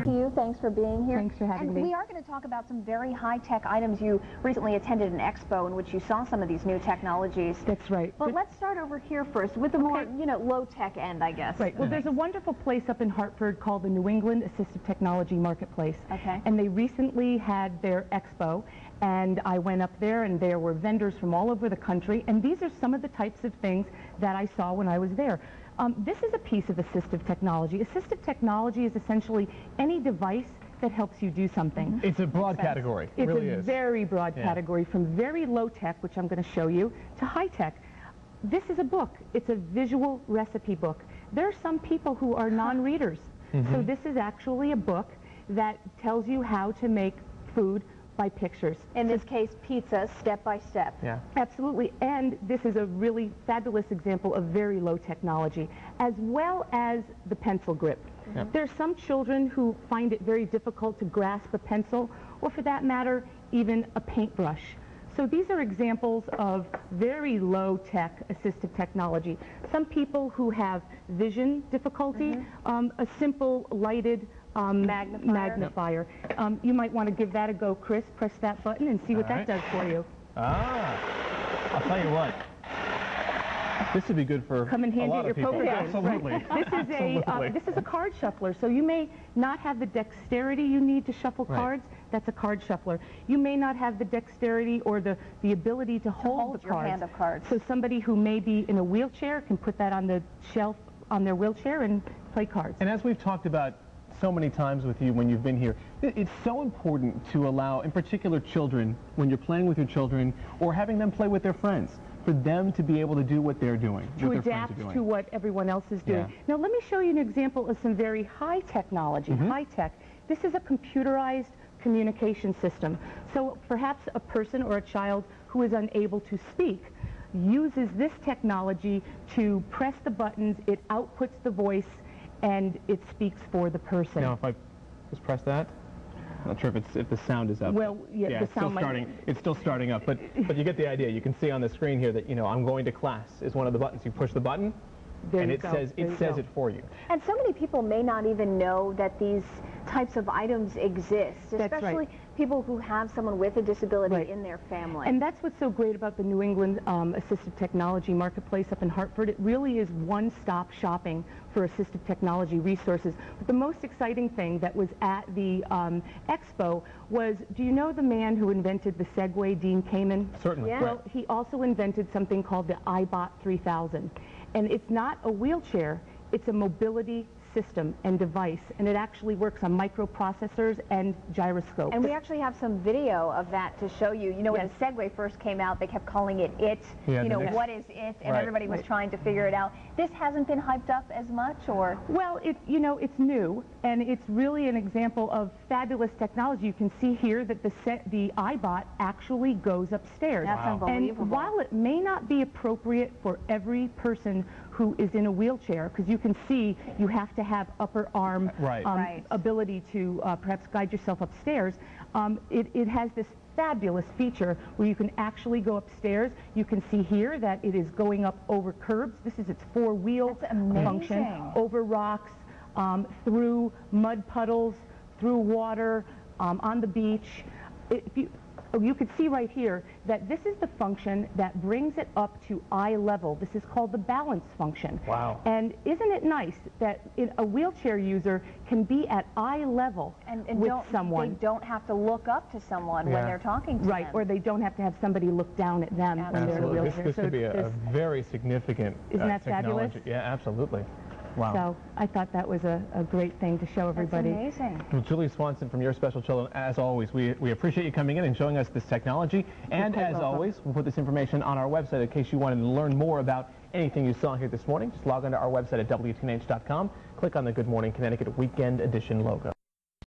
Thank you. Thanks for being here. Thanks for having me. And we are going to talk about some very high-tech items. You recently attended an expo in which you saw some of these new technologies. That's right. But let's start over here first with the more, low-tech end, I guess. Right. Well, there's a wonderful place up in Hartford called the England Assistive Technology Marketplace. Okay. And they recently had their expo, and I went up there, and there were vendors from all over the country, and these are some of the types of things that I saw when I was there. This is a piece of assistive technology. Assistive technology is essentially any device that helps you do something. It's a broad category. It really is. It's a very broad category, from very low tech, which I'm going to show you, to high tech. This is a book. It's a visual recipe book. There are some people who are non-readers. So this is actually a book that tells you how to make food by pictures. In this case, pizza, step by step. Yeah. Absolutely. And this is a really fabulous example of very low technology, as well as the pencil grip. Yep. There are some children who find it very difficult to grasp a pencil, or for that matter, even a paintbrush. So these are examples of very low-tech assistive technology. Some people who have vision difficulty, a simple lighted magnifier. You might want to give that a go, Chris. Press that button and see what that does for you. I'll tell you what. This would be good for Come in handy a at lot your of people. poker game. Absolutely. Right. This is a card shuffler, so you may not have the dexterity you need to shuffle cards. That's a card shuffler. You may not have the dexterity or the ability to hold the your hand of cards. So somebody who may be in a wheelchair can put that on the shelf on their wheelchair and play cards. And as we've talked about so many times with you when you've been here, it's so important to allow, in particular children, when you're playing with your children or having them play with their friends, for them to be able to do what they're doing, to adapt to what everyone else is doing. Now let me show you an example of some very high technology, high tech. This is a computerized communication system. So perhaps a person or a child who is unable to speak uses this technology to press the buttons, it outputs the voice, and it speaks for the person. Now, if I just press that, I'm not sure if the sound is up. Well, yeah, the it's still sound starting. It's still starting up, but you get the idea. You can see on the screen here that I'm going to class is one of the buttons. You push the button, and it says it for you. And so many people may not even know that these types of items exist, especially people who have someone with a disability in their family. And that's what's so great about the New England Assistive Technology Marketplace up in Hartford. It really is one-stop shopping for assistive technology resources. But the most exciting thing that was at the Expo was, do you know the man who invented the Segway, Dean Kamen? Certainly. Yeah. Well, he also invented something called the ibot 3000. And it's not a wheelchair, it's a mobility system and device, and it actually works on microprocessors and gyroscopes. And we actually have some video of that to show you. When the Segway first came out, they kept calling it it. What is it? And everybody was trying to figure it out. This hasn't been hyped up as much, or? Well, it's new, and it's really an example of fabulous technology. You can see here that the ibot actually goes upstairs. That's unbelievable. And while it may not be appropriate for every person who is in a wheelchair, because you can see you have to have upper arm ability to perhaps guide yourself upstairs, it has this fabulous feature where you can actually go upstairs. You can see here that it is going up over curbs. This is its four-wheel function, over rocks, through mud puddles, through water, on the beach. You can see right here that this is the function that brings it up to eye level. This is called the balance function. Wow. And isn't it nice that a wheelchair user can be at eye level with someone? They don't have to look up to someone when they're talking to them. Or they don't have to have somebody look down at them when they're in a wheelchair. This could be a very significant Isn't that technology. fabulous? Yeah, absolutely. Wow. So I thought that was a great thing to show everybody. That's amazing. Well, Julie Swanson from Your Special Children, as always, we appreciate you coming in and showing us this technology. And as always, we'll put this information on our website in case you wanted to learn more about anything you saw here this morning. Just log on to our website at WTNH.com, click on the Good Morning Connecticut Weekend Edition logo.